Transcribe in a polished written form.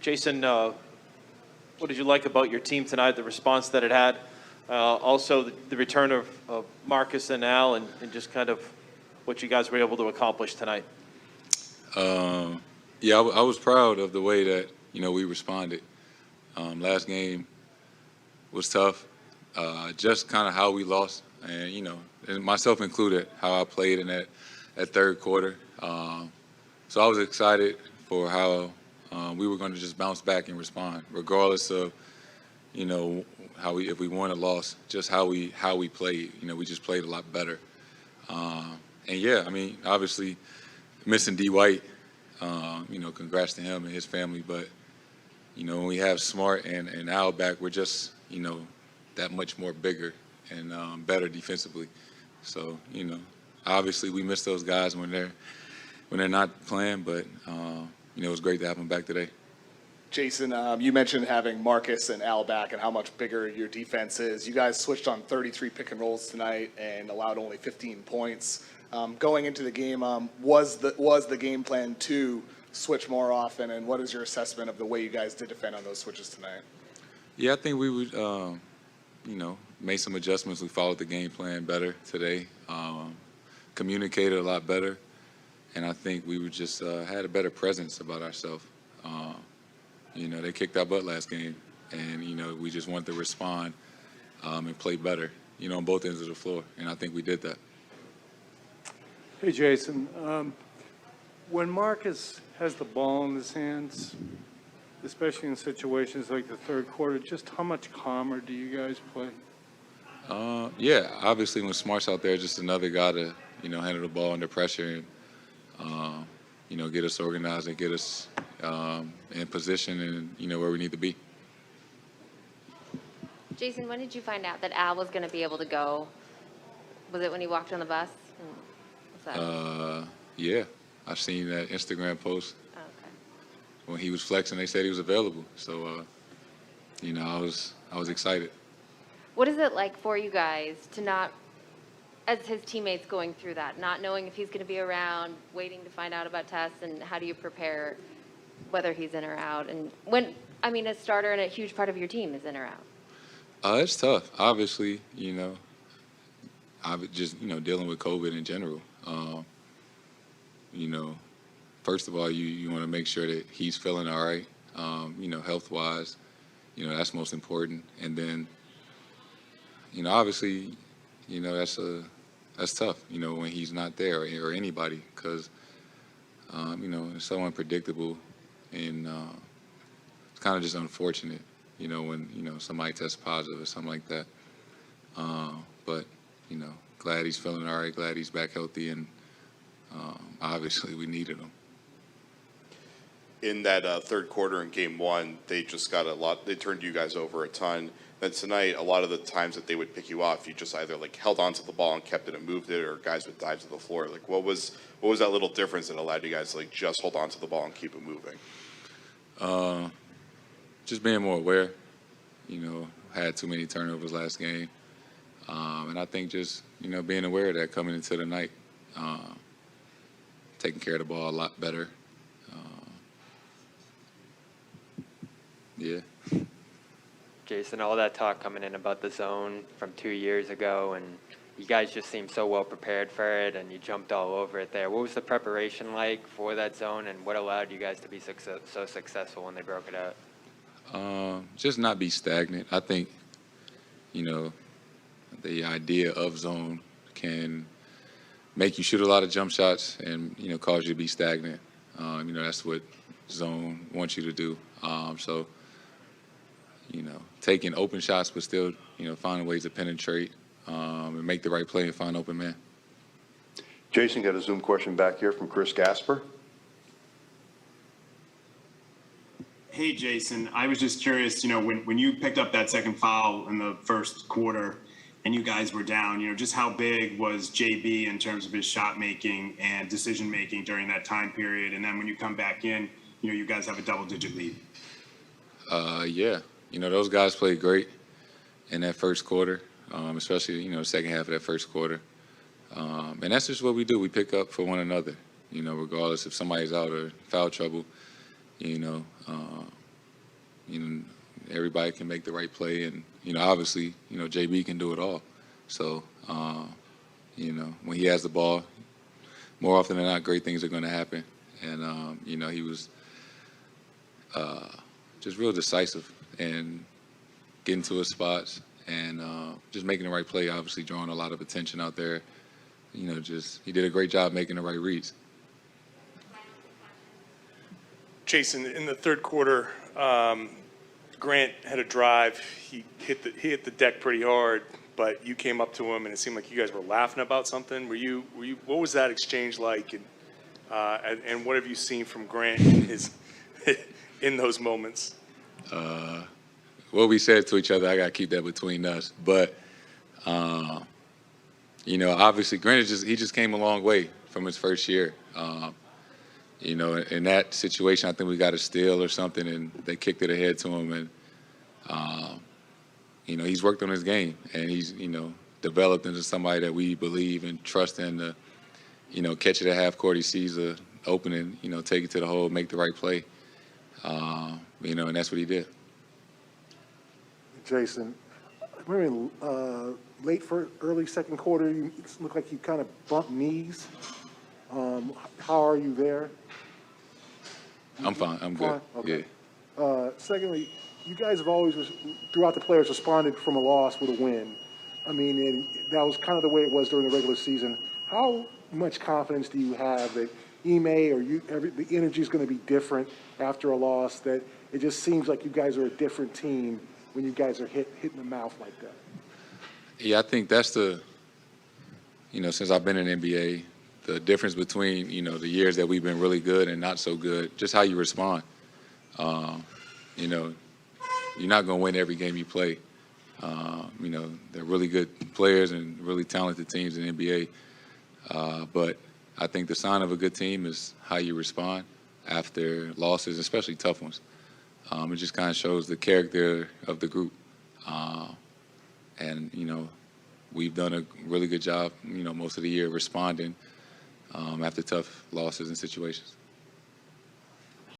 Jayson, what did you like about your team tonight, the response that it had? Also, the return of Marcus and Al, and just kind of what you guys were able to accomplish tonight. Yeah, I was proud of the way that, we responded. Last game was tough. Just kind of how we lost, and, and myself included, how I played in that third quarter. So I was excited for how we were going to just bounce back and respond, regardless of, if we won or lost, just how we played. We just played a lot better. And yeah, I mean, obviously missing D. White, congrats to him and his family. But, when we have Smart and Al back, we're just, that much more bigger and better defensively. So, obviously we miss those guys when they're not playing, but, it was great to have them back today. Jayson, you mentioned having Marcus and Al back and how much bigger your defense is. You guys switched on 33 pick and rolls tonight and allowed only 15 points. Going into the game, was the game plan to switch more often, and what is your assessment of the way you guys did defend on those switches tonight? Yeah, I think we would, made some adjustments. We followed the game plan better today, communicated a lot better, and I think we were just had a better presence about ourselves. They kicked our butt last game, and, we just wanted to respond and play better, on both ends of the floor, and I think we did that. Hey, Jayson, when Marcus has the ball in his hands, especially in situations like the third quarter, just how much calmer do you guys play? Yeah, obviously when Smart's out there, just another guy to, handle the ball under pressure and, get us organized and get us in position and, where we need to be. Jayson, when did you find out that Al was going to be able to go? Was it when he walked on the bus? What's that? Yeah, I've seen that Instagram post. Oh, okay. When he was flexing, they said he was available. So, I was excited. What is it like for you guys to not, as his teammates going through that, not knowing if he's going to be around, waiting to find out about tests, and how do you prepare whether he's in or out? And when, a starter and a huge part of your team is in or out? It's tough. Obviously, just, dealing with COVID in general. First of all, you want to make sure that he's feeling all right, health-wise. That's most important. And then, obviously, that's tough, when he's not there or anybody, because, it's so unpredictable, and it's kind of just unfortunate, when, somebody tests positive or something like that. But, glad he's feeling all right, glad he's back healthy, and obviously we needed him. In that third quarter in game one, they just got a lot. They turned you guys over a ton. Then tonight, a lot of the times that they would pick you off, you just either held onto the ball and kept it and moved it, or guys would dive to the floor. What was that little difference that allowed you guys to just hold onto the ball and keep it moving? Just being more aware. Had too many turnovers last game, and I think just being aware of that coming into the night, taking care of the ball a lot better. Yeah. Jayson, all that talk coming in about the zone from 2 years ago, and you guys just seemed so well prepared for it, and you jumped all over it there. What was the preparation like for that zone, and what allowed you guys to be so successful when they broke it out? Just not be stagnant. I think, the idea of zone can make you shoot a lot of jump shots and, cause you to be stagnant. That's what zone wants you to do. So, taking open shots, but still, finding ways to penetrate and make the right play and find open man. Jayson, got a Zoom question back here from Chris Gasper. Hey, Jayson, I was just curious, when you picked up that second foul in the first quarter and you guys were down, just how big was JB in terms of his shot making and decision making during that time period? And then when you come back in, you guys have a double-digit lead. Yeah. Those guys played great in that first quarter, especially, the second half of that first quarter. And that's just what we do. We pick up for one another, regardless if somebody's out or foul trouble, everybody can make the right play, and obviously, JB can do it all. So, when he has the ball, more often than not, great things are going to happen. And he was just real decisive and getting to his spots and just making the right play. Obviously, drawing a lot of attention out there. He did a great job making the right reads. Jayson, in the third quarter, Grant had a drive. He hit the deck pretty hard, but you came up to him, and it seemed like you guys were laughing about something. Were you? What was that exchange like? And what have you seen from Grant in those moments? What we said to each other, I got to keep that between us. But obviously, Grant he just came a long way from his first year. In that situation, I think we got a steal or something, and they kicked it ahead to him. And, he's worked on his game, and he's, developed into somebody that we believe and trust in to, catch it at half court. He sees the opening, take it to the hole, make the right play. And that's what he did. Jayson, I remember early second quarter, you looked like you kind of bumped knees. How are you there? I'm fine. I'm good. Okay. Yeah. Secondly, you guys have always, throughout the players, responded from a loss with a win. I mean, and that was kind of the way it was during the regular season. How much confidence do you have that Ime or the energy is going to be different after a loss, that it just seems like you guys are a different team when you guys are hitting the mouth like that? Yeah, I think that's since I've been in the NBA, the difference between, the years that we've been really good and not so good, just how you respond. You're not going to win every game you play. They're really good players and really talented teams in the NBA. But I think the sign of a good team is how you respond after losses, especially tough ones. It just kind of shows the character of the group. And we've done a really good job, most of the year responding after tough losses and situations.